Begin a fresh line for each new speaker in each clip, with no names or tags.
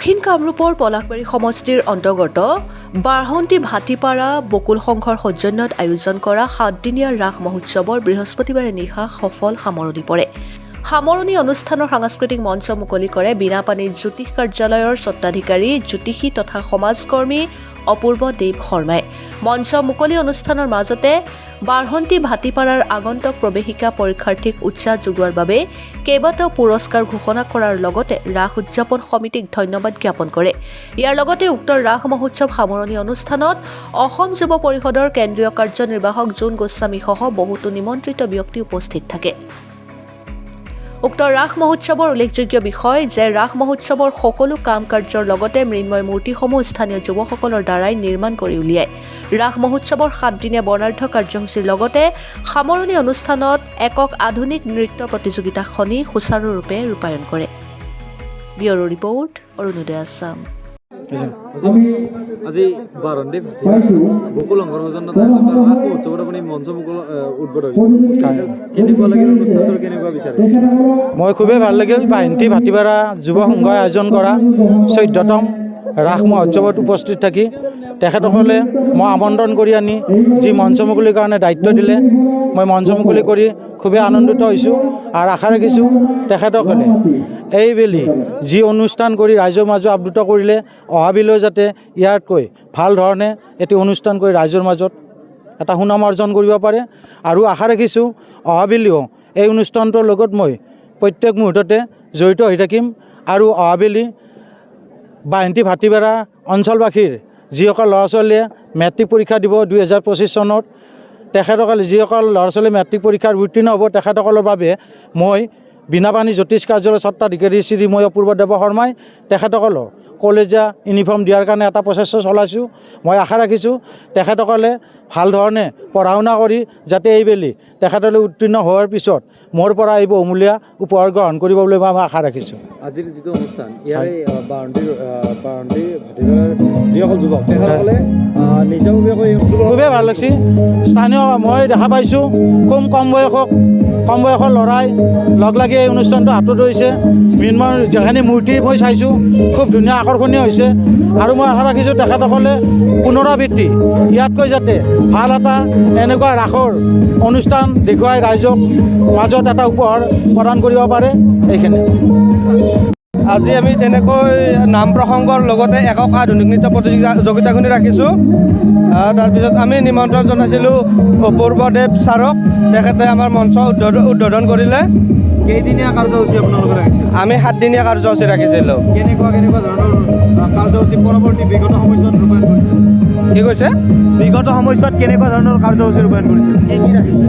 দক্ষিণ কামৰূপৰ পলাশবাৰী সমষ্টিৰ অন্তৰ্গত বাৰহন্তি ভাটিপাৰা বকুল সংঘৰ সৌজন্যত আয়োজন কৰা 7দিনীয়া ৰাস মহোৎসৱৰ বৃহস্পতিবাৰে নিশা সফল সামৰণি পৰে। সামৰণি অনুষ্ঠানৰ সাংস্কৃতিক মঞ্চ মুকলি কৰে বীণাপানী জ্যোতিষ কাৰ্যালয়ৰ স্বত্বাধিকাৰী জ্যোতিষী তথা সমাজকৰ্মী অপূৰ্ব দেৱ শৰ্মাই। মঞ্চ মুকলি অনুষ্ঠানৰ মাজতে বাৰহন্তি ভাটিপাৰাৰ আগন্তুক প্ৰৱেশিকা পৰীক্ষাৰ্থীক উৎসাহ যোগোৱাৰ বাবে কেইবাটাও পুৰস্কাৰ ঘোষণা কৰাৰ লগতে ৰাস উদযাপন সমিতিক ধন্যবাদ জ্ঞাপন কৰে। ইয়াৰ লগতে উক্ত ৰাস মহোৎসৱ সামৰণি অনুষ্ঠানত অসম যুৱ পৰিষদৰ কেন্দ্ৰীয় কাৰ্যনিৰ্বাহক জোন গোস্বামীসহ বহুতো নিমন্ত্ৰিত ব্যক্তি উপস্থিত থাকে। উক্ত ৰাস মহোৎসৱৰ উল্লেখযোগ্য বিষয় যে ৰাস মহোৎসৱৰ সকলো কাম কাৰ্যৰ লগতে মৃন্ময় মূৰ্তিসমূহ স্থানীয় যুৱকসকলৰ দ্বাৰাই নিৰ্মাণ কৰি উলিয়ায়। ৰাস মহোৎসৱৰ 7দিনীয়া বৰ্ণাঢ্য কাৰ্যসূচীৰ লগতে সামৰণি অনুষ্ঠানত একক আধুনিক নৃত্য প্ৰতিযোগিতাখনি সুচাৰুৰূপে ৰূপায়ণ কৰে। Bureau' report Arunodoy Assam.
আজি বাৰহন্তি বকুল সংঘৰ সৌজন্যত ৰাস মহোৎসৱত আপুনি মঞ্চ মুকল উদ্বোধন কেনেকুৱা লাগিল অনুষ্ঠানটো কেনেকুৱা বিচাৰে?
মই খুবেই ভাল লাগিল। বাৰহন্তি ভাটিপাৰা যুৱ সংঘই আয়োজন কৰা 14তম ৰাস মহোৎসৱত উপস্থিত থাকি তেখেতসকলে মই আমন্ত্ৰণ কৰি আনি যি মঞ্চ মুকলিৰ কাৰণে দায়িত্ব দিলে মই মঞ্চ মুকলি কৰি খুবেই আনন্দিত হৈছোঁ আৰু আশা ৰাখিছোঁ তেখেতসকলে এইবেলি যি অনুষ্ঠান কৰি ৰাইজৰ মাজত আবৃত কৰিলে অহাবিলৈ যাতে ইয়াতকৈ ভাল ধৰণে এটি অনুষ্ঠান কৰি ৰাইজৰ মাজত এটা সুনাম অৰ্জন কৰিব পাৰে আৰু আশা ৰাখিছোঁ অহাবিলিও এই অনুষ্ঠানটোৰ লগত মই প্ৰত্যেক মুহূৰ্ততে জড়িত হৈ থাকিম আৰু অহাবিলি বাৰহন্তি ভাটিপাৰা অঞ্চলবাসীৰ যিসকল ল'ৰা ছোৱালীয়ে মেট্ৰিক পৰীক্ষা দিব 2025 চনত তেখেতসকলে যিসকল ল'ৰা ছোৱালী মেট্ৰিক পৰীক্ষাত উত্তীৰ্ণ হ'ব তেখেতসকলৰ বাবে মই বীণাপানী জ্যোতিষ কাৰ্যালয়ৰ স্বত্বাধিকাৰী শ্ৰী মই অপূৰ্ব দেৱ শৰ্মাই তেখেতসকলক কলেজীয়া ইউনিফৰ্ম দিয়াৰ কাৰণে এটা প্ৰচেষ্টা চলাইছোঁ। মই আশা ৰাখিছোঁ তেখেতসকলে ভাল ধৰণে পঢ়া শুনা কৰি যাতে এইবেলি তেখেতসকলে উত্তীৰ্ণ হোৱাৰ পিছত মোৰ পৰা এই বহুমূলীয়া উপহাৰ গ্ৰহণ কৰিব বুলি মই আশা ৰাখিছোঁ।
আজিৰ যিটো অনুষ্ঠান ইয়াৰে বাৰহন্তি ভাটিপাৰাৰ যিসকল যুৱক তেখেতসকলে নিজাববীয়াকৈ
খুবেই ভাল লাগিছে। স্থানীয় মই দেখা পাইছোঁ খুব কম বয়সৰ ল'ৰাই লগ লাগি এই অনুষ্ঠানটো হাতত ধৰিছে। মৃন্ময় যিখিনি মূৰ্তি মই চাইছোঁ খুব ধুনীয়া আকৰ্ষণীয় হৈছে আৰু মই আশা ৰাখিছোঁ তেখেতসকলে পুনৰাবৃত্তি ইয়াতকৈ যাতে ভাল এটা এনেকুৱা ৰাসৰ অনুষ্ঠান দেখুৱাই ৰাইজক মাজত এটা উপহাৰ প্ৰদান কৰিব পাৰে। এইখিনি
আজি আমি তেনেকৈ নাম প্ৰসংগৰ লগতে একক আধুনিক নৃত্য প্ৰতিযোগিতাখনি ৰাখিছোঁ। তাৰপিছত আমি নিমন্ত্ৰণ জনাইছিলোঁ অপূৰ্ব দেৱ ছাৰক, তেখেতে আমাৰ মঞ্চ উদ্বোধন কৰিলে।
কেইদিনীয়া কাৰ্যসূচী আপোনালোকে ৰাখিছে?
আমি 7দিনীয়া কাৰ্যসূচী ৰাখিছিলোঁ।
কেনেকুৱা ধৰণৰ কাৰ্যসূচী পৰৱৰ্তী বিগত সময়ছোৱাত ৰূপায়ণ কৰিছে?
কি কৈছে?
বিগত সময়ছোৱাত কেনেকুৱা ধৰণৰ কাৰ্যসূচী ৰূপায়ণ কৰিছে? কি ৰাখিছে?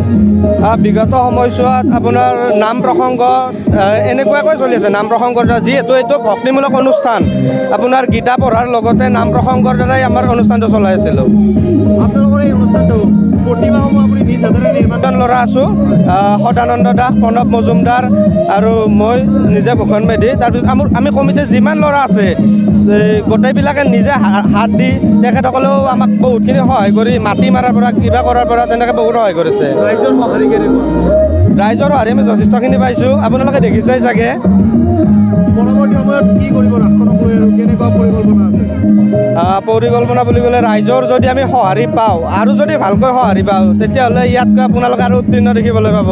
বিগত সময়ছোৱাত আপোনাৰ নাম প্ৰসংগ এনেকুৱাকৈ চলি আছে। নাম প্ৰসংগৰ দ্বাৰা যিহেতু এইটো ভক্তিমূলক অনুষ্ঠান, আপোনাৰ গীতা পঢ়াৰ লগতে নাম প্ৰসংগৰ দ্বাৰাই আমাৰ অনুষ্ঠানটো চলাই আছিলোঁ।
আপোনালোকৰ এই অনুষ্ঠানটো প্ৰতিমাসমূহ আপুনি নিজ হাতেৰে নিৰ্মাণ
ল'ৰা আছোঁ, সদানন্দ দাস, প্ৰণৱ মজুমদাৰ আৰু মই নিজে ভূষণ মেধি। তাৰপিছত আমি কমিটিৰ যিমান ল'ৰা আছে গোটেইবিলাকে নিজে হাত দি তেখেতসকলেও আমাক বহুতখিনি সহায় কৰি মাটি মাৰাৰ পৰা কিবা কৰাৰ পৰা তেনেকৈ বহুত সহায় কৰিছে।
ৰাইজৰ সঁহাৰি কেনেকুৱা?
ৰাইজৰ সঁহাৰি আমি যথেষ্টখিনি পাইছোঁ, আপোনালোকে দেখিছেই চাগে।
পৰৱৰ্তী সময়ত কি কৰিব ৰাসখনক লৈ আৰু কেনেকুৱা পৰিকল্পনা আছে?
পৰিকল্পনা বুলি ক'লে ৰাইজৰ যদি আমি সঁহাৰি পাওঁ আৰু যদি ভালকৈ সঁহাৰি পাওঁ তেতিয়াহ'লে ইয়াতকৈ আপোনালোকে আৰু উত্তীৰ্ণ দেখিবলৈ পাব।